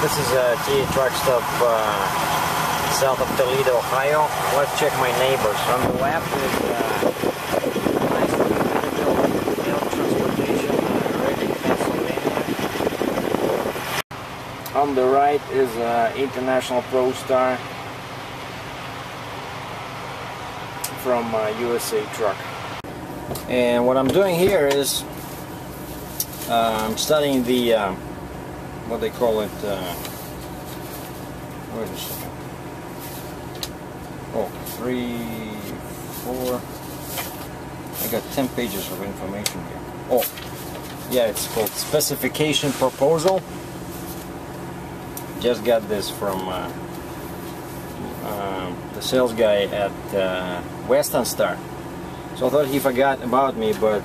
This is a TA truck stop south of Toledo, Ohio. Let's check my neighbors. On the left is nice little transportation, Reading, Pennsylvania. On the right is International Pro Star from USA Truck. And what I'm doing here is I'm studying the what they call it, wait a second, oh, 3, 4, I got 10 pages of information here. Oh, yeah, it's called Specification Proposal. Just got this from the sales guy at Western Star. So I thought he forgot about me, but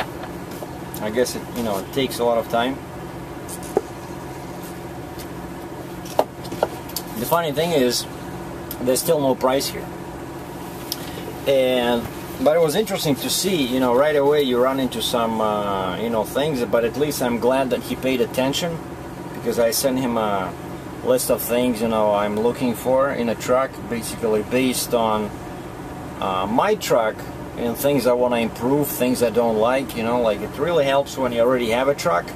I guess it, you know, it takes a lot of time. The funny thing is, there's still no price here. But it was interesting to see, you know, right away you run into some, you know, things. But at least I'm glad that he paid attention, because I sent him a list of things, you know, I'm looking for in a truck, basically based on my truck and things I want to improve, things I don't like, you know, like it really helps when you already have a truck.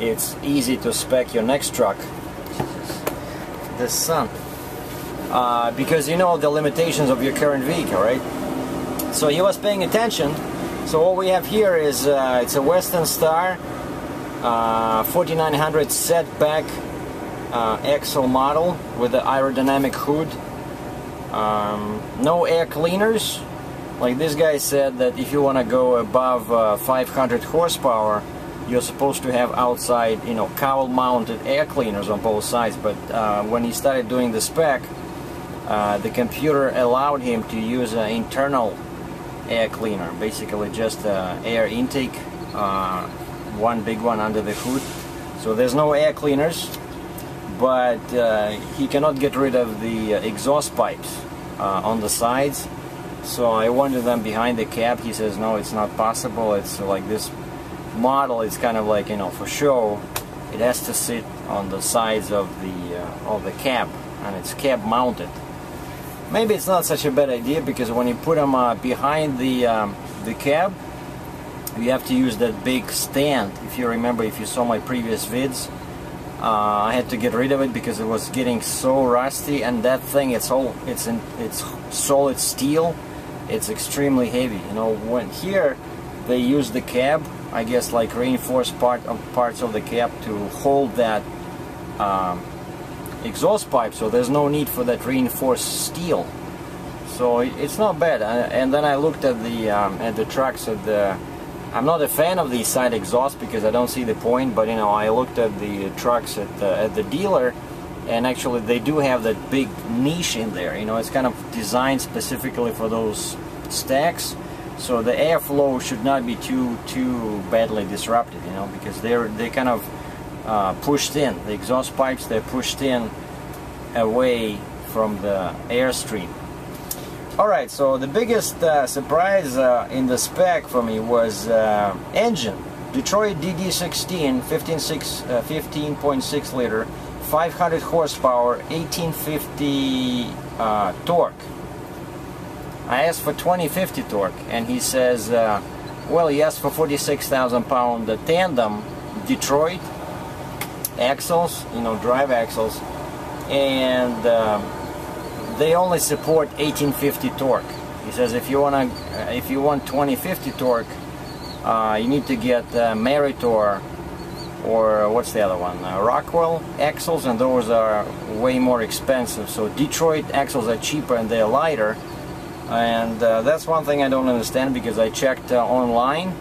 It's easy to spec your next truck. The sun. Because you know the limitations of your current vehicle, right? So he was paying attention. So what we have here is it's a Western Star 4900 setback axle model with the aerodynamic hood. No air cleaners. Like this guy said that if you want to go above 500 horsepower, you're supposed to have outside, you know, cowl-mounted air cleaners on both sides. But when he started doing the spec, the computer allowed him to use an internal air cleaner, basically just air intake, one big one under the hood. So there's no air cleaners, but he cannot get rid of the exhaust pipes on the sides. So I wanted them behind the cab. He says no, it's not possible. It's like this model is kind of like, you know, for show. It has to sit on the sides of the cab, and it's cab mounted. Maybe it's not such a bad idea, because when you put them behind the cab, you have to use that big stand. If you remember, if you saw my previous vids, I had to get rid of it because it was getting so rusty. And that thing, it's solid steel. It's extremely heavy. You know, when here they use the cab, I guess, like reinforced parts of the cab to hold that exhaust pipe, so there's no need for that reinforced steel. So it's not bad. And then I looked at the trucks at I'm not a fan of the side exhaust because I don't see the point, but you know, I looked at the trucks at the dealer, and actually they do have that big niche in there. You know, it's kind of designed specifically for those stacks, so the airflow should not be too badly disrupted, you know, because they're kind of pushed in. The exhaust pipes, they're pushed in away from the airstream. Alright, so the biggest surprise in the spec for me was engine. Detroit DD16 15.6 liter, 500 horsepower, 1850 torque. I asked for 2050 torque, and he says, well, he asked for 46,000 pound tandem Detroit axles, you know, drive axles, and they only support 1850 torque. He says if you want 2050 torque, you need to get Meritor, or what's the other one, Rockwell axles, and those are way more expensive. So Detroit axles are cheaper and they're lighter, and that's one thing I don't understand, because I checked online.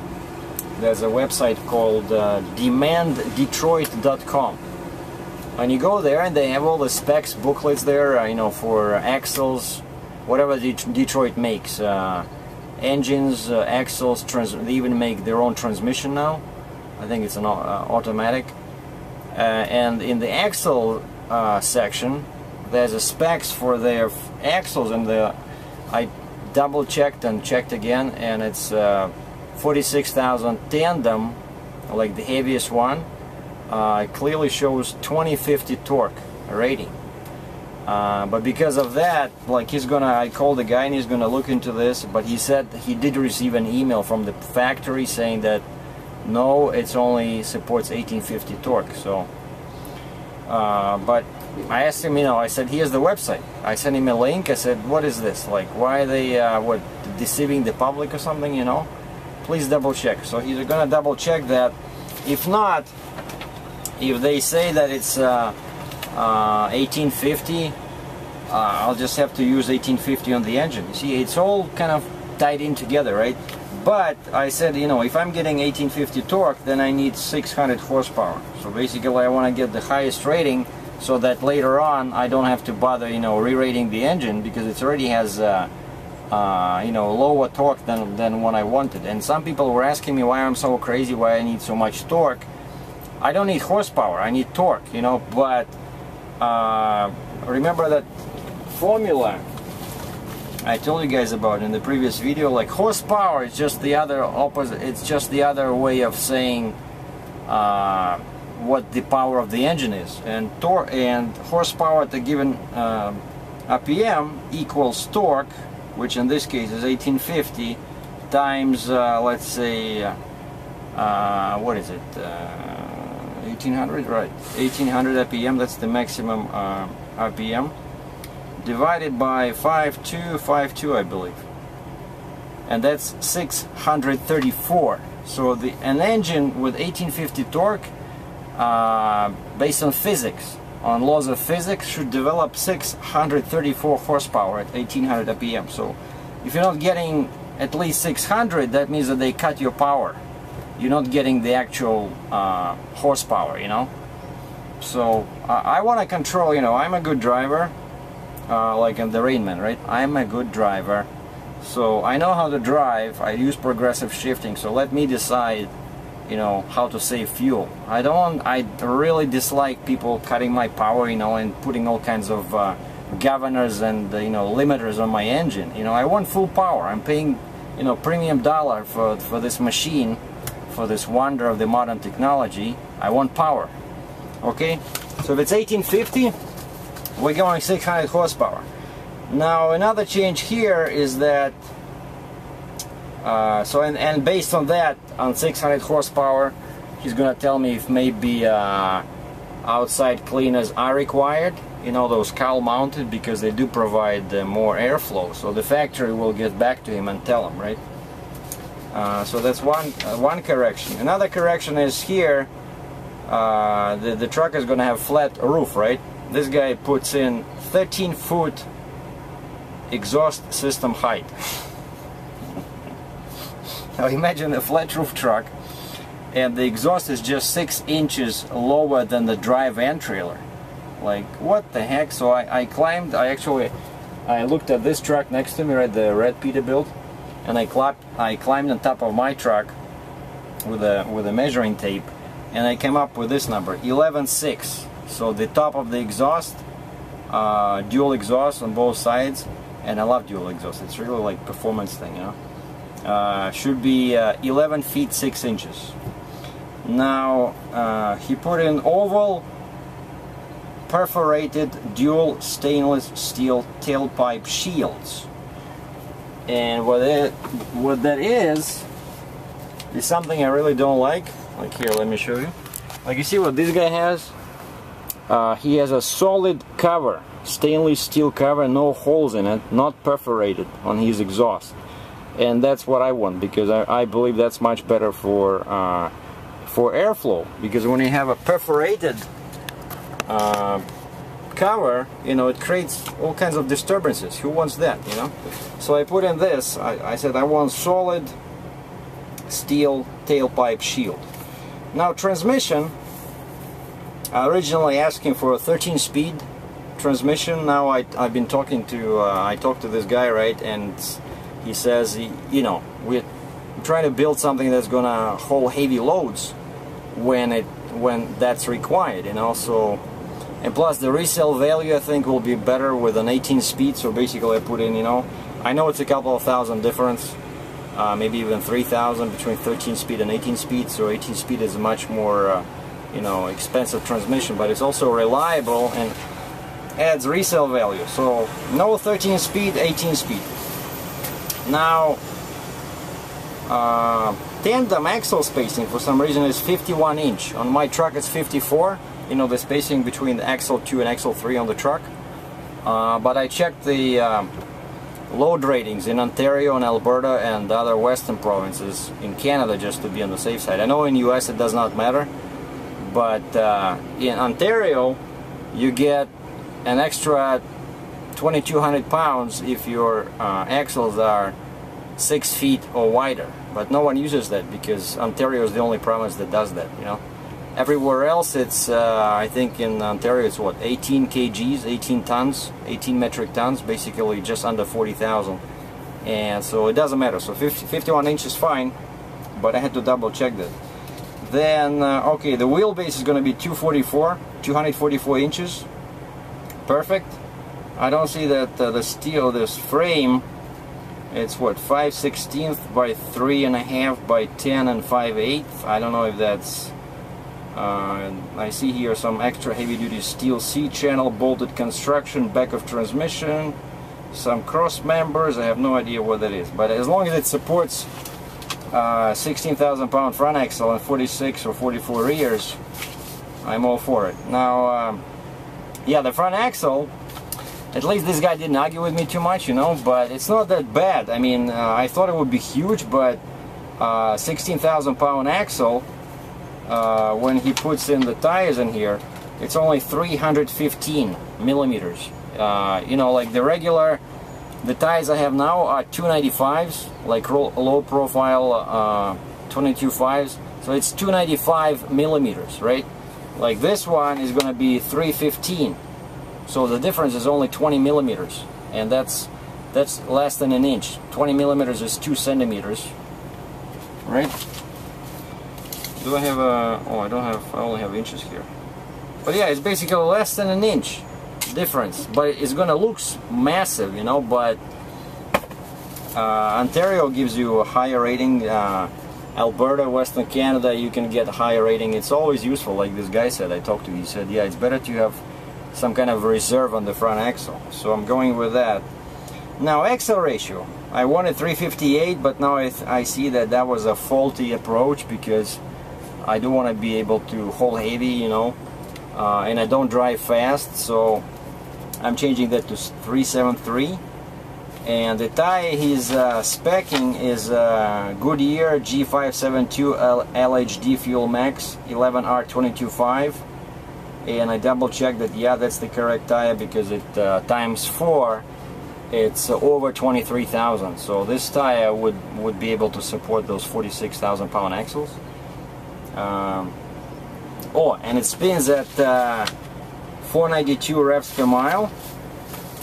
There's a website called demanddetroit.com, and you go there and they have all the specs booklets there, you know, for axles, whatever Detroit makes, engines, axles, they even make their own transmission now. I think it's an automatic. And in the axle section, there's a specs for their axles, and I double checked and checked again, and it's 46,000 tandem, like the heaviest one, it clearly shows 2050 torque rating. But because of that, like I called the guy and he's gonna look into this, but he said he did receive an email from the factory saying that no, it's only supports 1850 torque. So but I asked him, I said, here's the website. I sent him a link. I said, what is this? Like, why are they deceiving the public or something, Please double check. So he's gonna double check that. If not, if they say that it's 1850, I'll just have to use 1850 on the engine. You see, it's all kind of tied in together, right? But I said, if I'm getting 1850 torque, then I need 600 horsepower. So basically I want to get the highest rating so that later on I don't have to bother, re-rating the engine, because it already has lower torque than what I wanted. And some people were asking me why I'm so crazy, why I need so much torque. I don't need horsepower, I need torque, but remember that formula I told you guys about in the previous video. Like, horsepower is just the other opposite, it's just the other way of saying what the power of the engine is, and torque and horsepower at a given RPM equals torque, which in this case is 1850 times let's say what is it, 1800, right? 1800 RPM, that's the maximum RPM, divided by 5252, I believe, and that's 634. So an engine with 1850 torque, based on physics, on laws of physics, should develop 634 horsepower at 1800 RPM. So if you're not getting at least 600, that means that they cut your power. You're not getting the actual horsepower, So I want to control, I'm a good driver, like in the Rainman, right? I'm a good driver, so I know how to drive. I use progressive shifting, so let me decide, how to save fuel. I really dislike people cutting my power, and putting all kinds of governors and limiters on my engine. I want full power. I'm paying, premium dollar for this machine, for this wonder of the modern technology. I want power. Okay, so if it's 1850, we're going 600 horsepower. Now another change here is that and based on that, on 600 horsepower, he's gonna tell me if maybe outside cleaners are required, those cowl mounted, because they do provide more airflow. So the factory will get back to him and tell him, right? So that's one correction. Another correction is here, the truck is gonna have flat roof, right? This guy puts in 13-foot exhaust system height. Now imagine a flat roof truck and the exhaust is just 6 inches lower than the drive and trailer. Like, what the heck? So I climbed, I looked at this truck next to me, right, the red Peterbilt, and I climbed on top of my truck with a measuring tape, and I came up with this number, 11.6. So the top of the exhaust, dual exhaust on both sides, and I love dual exhaust, it's really like performance thing, should be 11 feet 6 inches. Now he put in oval perforated dual stainless steel tailpipe shields, and what that is something I really don't like. Like, here, let me show you. Like, you see what this guy has? He has a solid cover, stainless steel cover, no holes in it, not perforated on his exhaust. And that's what I want, because I believe that's much better for airflow. Because when you have a perforated cover, it creates all kinds of disturbances. Who wants that, So I put in this, I said I want solid steel tailpipe shield. Now transmission, originally asking for a 13-speed transmission. Now I've been talking to, I talked to this guy, right, and he says, we're trying to build something that's gonna hold heavy loads when that's required, So, and plus the resale value, I think, will be better with an 18-speed. So basically I put in, I know it's a couple of thousand difference, maybe even 3,000 between 13-speed and 18-speed. So 18-speed is much more, you know, expensive transmission, but it's also reliable and adds resale value. So no 13 speed, 18 speed. Now tandem axle spacing for some reason is 51 inch. On my truck it's 54, you know, the spacing between the axle 2 and axle 3 on the truck. But I checked the load ratings in Ontario and Alberta and other western provinces in Canada just to be on the safe side. I know in US it does not matter, but in Ontario you get an extra 2,200 pounds if your axles are 6 feet or wider. But no one uses that because Ontario is the only province that does that, you know. Everywhere else it's, I think in Ontario it's what, 18 kgs, 18 tons, 18 metric tons, basically just under 40,000. And so it doesn't matter. So 51 inches is fine, but I had to double check that. Then, okay, the wheelbase is going to be 244 inches. Perfect. I don't see that the steel, this frame, it's what, 5/16 by 3.5 by 10 and 5/8. I don't know if that's I see here some extra heavy-duty steel C-channel bolted construction, back of transmission, some cross members. I have no idea what that is, but as long as it supports 16,000 pound front axle and 46 or 44 rears, I'm all for it. Now yeah, the front axle, at least this guy didn't argue with me too much, you know, but it's not that bad. I mean, I thought it would be huge, but 16,000 pound axle, when he puts in the tires in here, it's only 315 millimeters. You know, like the regular, the tires I have now are 295s, like low profile 22.5s, so it's 295 millimeters, right? Like this one is going to be 315, so the difference is only 20 millimeters, and that's less than an inch. 20 millimeters is 2 centimeters, right? Do I have a... oh, I don't have... I only have inches here. But yeah, it's basically less than an inch difference. But it's gonna look massive, you know, but Ontario gives you a higher rating. Alberta, Western Canada, you can get a higher rating. It's always useful, like this guy said. I talked to him, he said, yeah, it's better to have some kind of reserve on the front axle. So I'm going with that. Now, axle ratio. I wanted 358, but now I see that that was a faulty approach because I do want to be able to haul heavy, you know, and I don't drive fast, so I'm changing that to 373. And the tire he's speccing is Goodyear G572 LHD Fuel Max 11R22.5, and I double checked that, yeah, that's the correct tire because it times 4, it's over 23,000. So this tire would be able to support those 46,000 pound axles. Oh, and it spins at 492 revs per mile.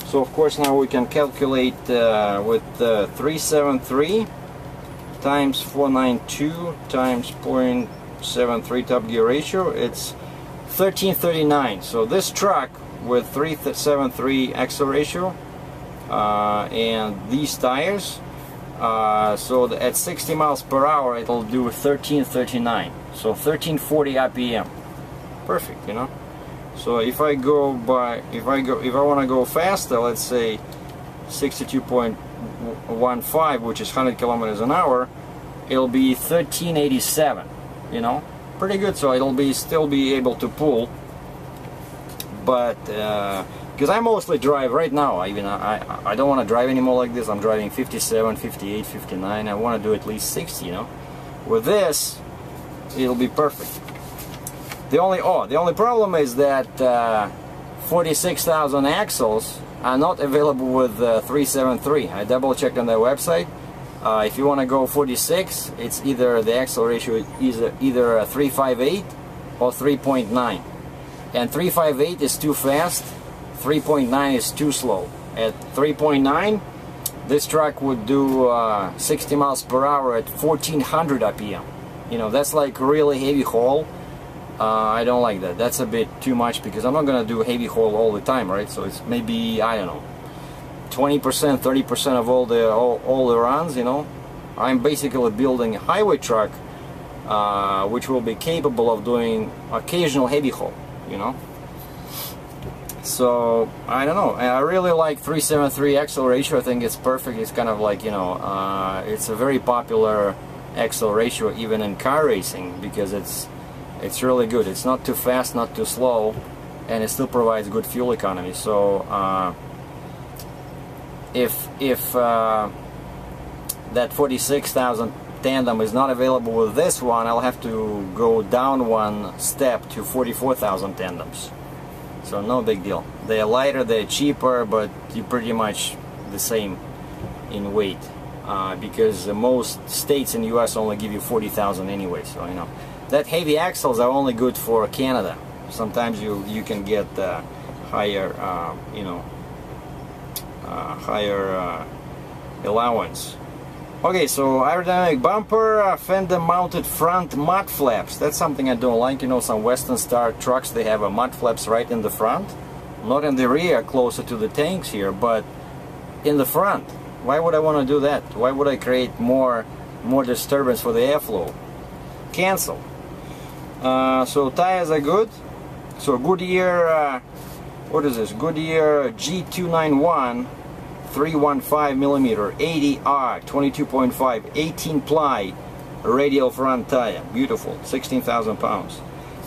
So of course now we can calculate with 373 times 492 times 0.73 top gear ratio, it's 1339. So this truck with 373 axle ratio and these tires, so at 60 miles per hour it'll do 1339. So 1340 RPM. Perfect, you know. So if I want to go faster, let's say 62.15, which is 100 kilometers an hour, it'll be 1387. You know, pretty good. So it'll still be able to pull. But because I mostly drive right now, I don't want to drive anymore like this. I'm driving 57, 58, 59. I want to do at least 60. You know, with this, it'll be perfect. The only problem is that 46,000 axles are not available with 373. I double checked on their website. If you want to go 46, it's either the axle ratio is either 358 or 3.9, and 358 is too fast, 3.9 is too slow. At 3.9, this truck would do 60 miles per hour at 1400 RPM. You know, that's like really heavy haul. I don't like that. That's a bit too much because I'm not gonna do heavy haul all the time, right? So it's maybe, I don't know, 20%, 30% of all the runs. You know, I'm basically building a highway truck which will be capable of doing occasional heavy haul, you know. So I don't know, I really like 373 axle ratio. I think it's perfect. It's kind of like, you know, it's a very popular axle ratio even in car racing, because it's really good. It's not too fast, not too slow, and it still provides good fuel economy. So if that 46,000 tandem is not available with this one, I'll have to go down one step to 44,000 tandems. So no big deal. They're lighter, they're cheaper, but you're pretty much the same in weight, because most states in the US only give you 40,000 anyway. So, you know, that heavy axles are only good for Canada. Sometimes you can get higher, you know, higher allowance. Okay, so aerodynamic bumper, fender mounted front mud flaps. That's something I don't like. You know, some Western Star trucks, they have a mud flaps right in the front. Not in the rear, closer to the tanks here, but in the front. Why would I want to do that? Why would I create more disturbance for the airflow? Cancel. So tires are good. So Goodyear, what is this? Goodyear G291 315 millimeter 80R 22.5 18 ply radial front tire. Beautiful. 16,000 pounds.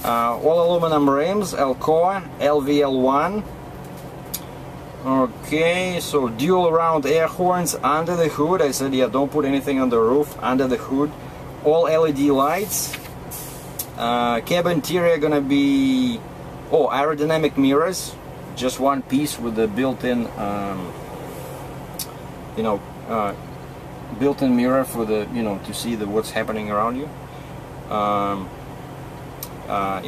All aluminum rims, Alcoa LVL1. Okay, so dual round air horns under the hood. I said, yeah, don't put anything on the roof, under the hood. All LED lights. Cab interior gonna be, oh, aerodynamic mirrors, just one piece with the built-in you know, built-in mirror for the, you know, to see what's happening around you.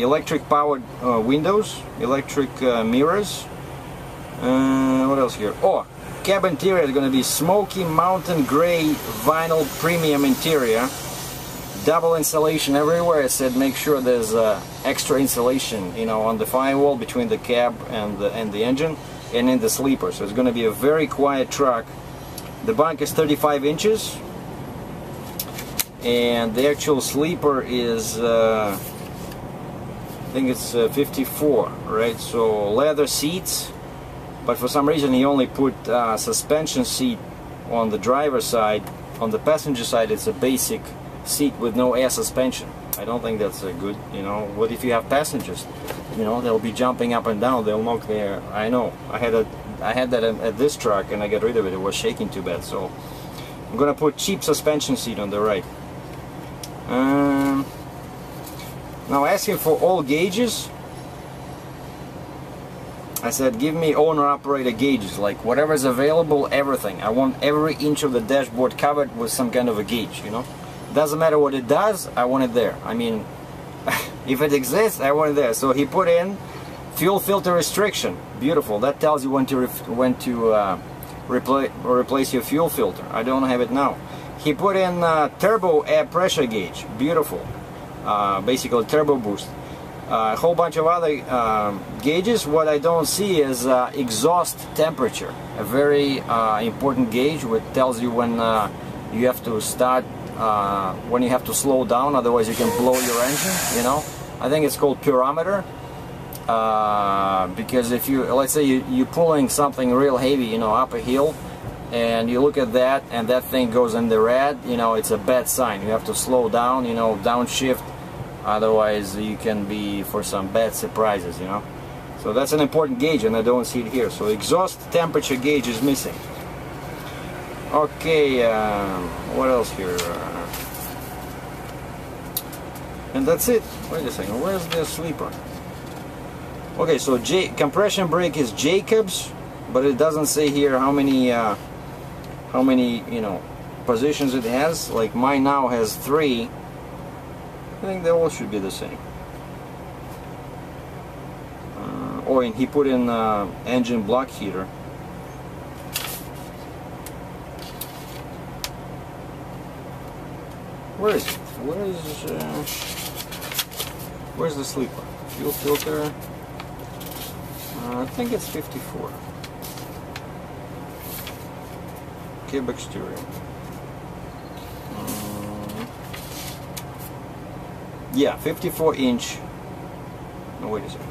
Electric powered windows, electric mirrors. What else here? Oh, cab interior is going to be smoky mountain gray vinyl premium interior. Double insulation everywhere. I said make sure there's extra insulation, you know, on the firewall between the cab and the engine, and in the sleeper. So it's going to be a very quiet truck. The bunk is 35 inches, and the actual sleeper is, I think it's 54, right? So leather seats, but for some reason he only put suspension seat on the driver's side. On the passenger side, it's a basic seat with no air suspension. I don't think that's good. You know, what if you have passengers? You know, they'll be jumping up and down. They'll knock their. I know. I had that at this truck, and I got rid of it. It was shaking too bad. So I'm gonna put cheap suspension seat on the right. Now asking for all gauges. I said, give me owner-operator gauges, like whatever's available, everything. I want every inch of the dashboard covered with some kind of a gauge. You know. Doesn't matter what it does, I want it there. I mean, if it exists, I want it there. So he put in fuel filter restriction. Beautiful. That tells you when to replace your fuel filter. I don't have it now. He put in turbo air pressure gauge. Beautiful. Basically turbo boost. A whole bunch of other gauges. What I don't see is exhaust temperature. A very important gauge which tells you when you have to start, when you have to slow down, otherwise you can blow your engine, you know. I think it's called pyrometer, because if you, let's say you're pulling something real heavy, you know, up a hill, and you look at that and that thing goes in the red, you know, it's a bad sign. You have to slow down, you know, downshift, otherwise you can be for some bad surprises, you know. So that's an important gauge, and I don't see it here. So exhaust temperature gauge is missing. Okay, what else here? And that's it. Wait a second, where's the sleeper? Okay, so compression brake is Jacobs, but it doesn't say here how many you know, positions it has. Like mine now has 3. I think they all should be the same. Oh, and he put in engine block heater. Where is it? Where's the sleeper? Fuel filter. I think it's 54. Cab exterior. Yeah, 54 inch. No, wait a second.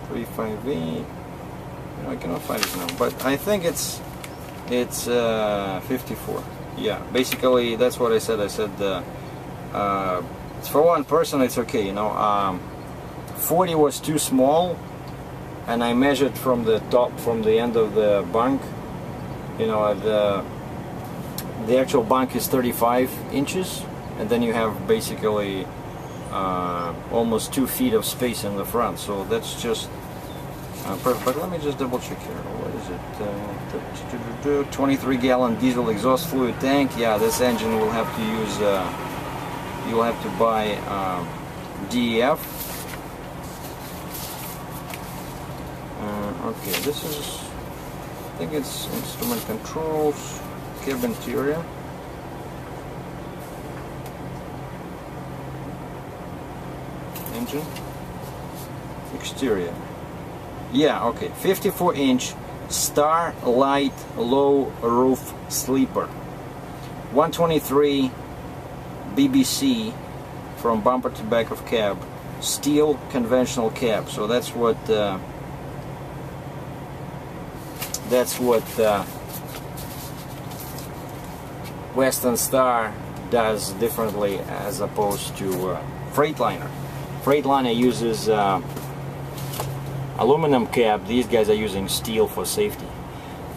358. I cannot find it now, but I think it's 54. Yeah, basically that's what I said. I said for one person it's okay, you know. 40 was too small, and I measured from the top, from the end of the bunk. You know, the actual bunk is 35 inches, and then you have basically almost 2 feet of space in the front. So that's just perfect. But let me just double check here. What is it? 23-gallon diesel exhaust fluid tank. Yeah, this engine will have to use. You'll have to buy DEF. Okay, this is. I think it's instrument controls, cab interior. Engine. Exterior. Yeah, okay. 54-inch Starlight low roof sleeper. 123 BBC from bumper to back of cab. Steel conventional cab. So that's what Western Star does differently as opposed to Freightliner. Freightliner uses aluminum cab. These guys are using steel for safety.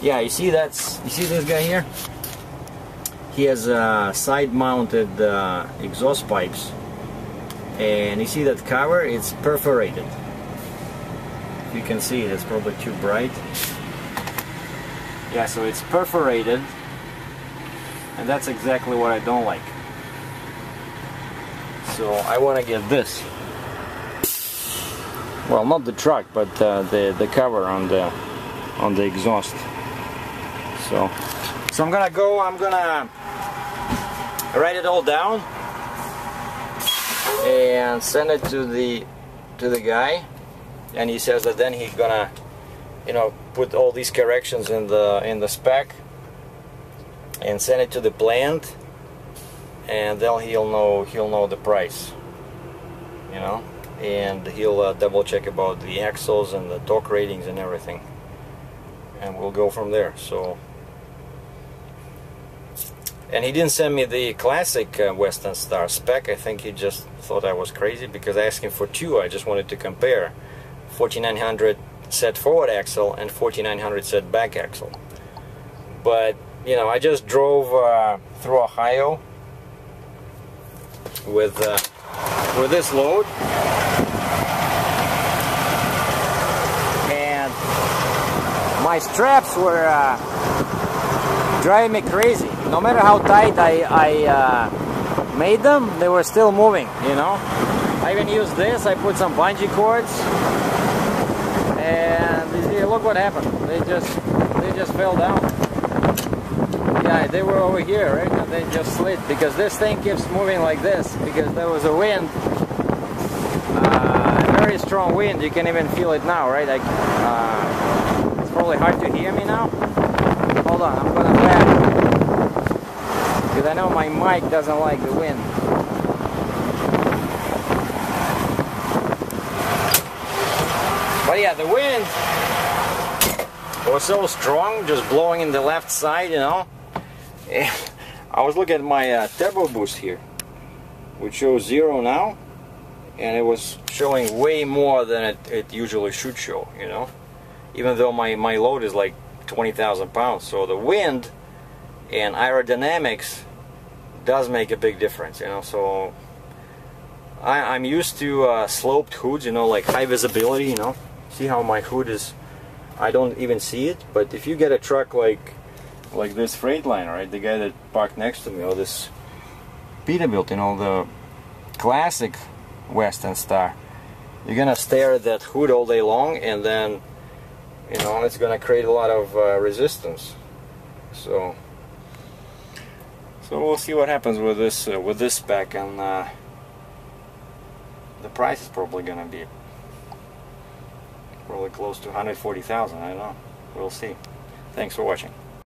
Yeah, you see this guy here? He has side-mounted exhaust pipes, and you see that cover? It's perforated. If you can see it, it's probably too bright. Yeah, so it's perforated, and that's exactly what I don't like. So I want to get this. Well, not the truck, but the cover on the exhaust. So I'm gonna write it all down and send it to the guy, and he says that then he's gonna, you know, put all these corrections in the spec and send it to the plant, and then he'll know the price, you know, and he'll double check about the axles and the torque ratings and everything, and we'll go from there. So, and he didn't send me the classic Western Star spec. I think he just thought I was crazy because I asked him for two. I just wanted to compare 4900 set forward axle and 4900 set back axle. But you know, I just drove through Ohio with this load, and my straps were driving me crazy. No matter how tight I made them, they were still moving, you know. I even used this. I put some bungee cords, and you see, look what happened. They just fell down. Yeah, they were over here, right? And they just slid because this thing keeps moving like this because there was a wind, very strong wind. You can even feel it now, right? Like it's probably hard to hear me now. Hold on, I'm gonna back because I know my mic doesn't like the wind. But yeah, the wind was so strong, just blowing in the left side, you know. I was looking at my turbo boost here, which shows 0 now, and it was showing way more than it usually should show, you know, even though my load is like 20,000 pounds. So the wind and aerodynamics does make a big difference, you know. So I'm used to sloped hoods, you know, like high visibility, you know. See how my hood is, I don't even see it. But if you get a truck like this Freightliner, right, the guy that parked next to me, or this Peterbilt, you know, the classic Western Star, you're gonna stare at that hood all day long, and then, you know, it's gonna create a lot of resistance. So we'll see what happens with this spec, and the price is probably gonna be probably close to 140,000. I don't know. We'll see. Thanks for watching.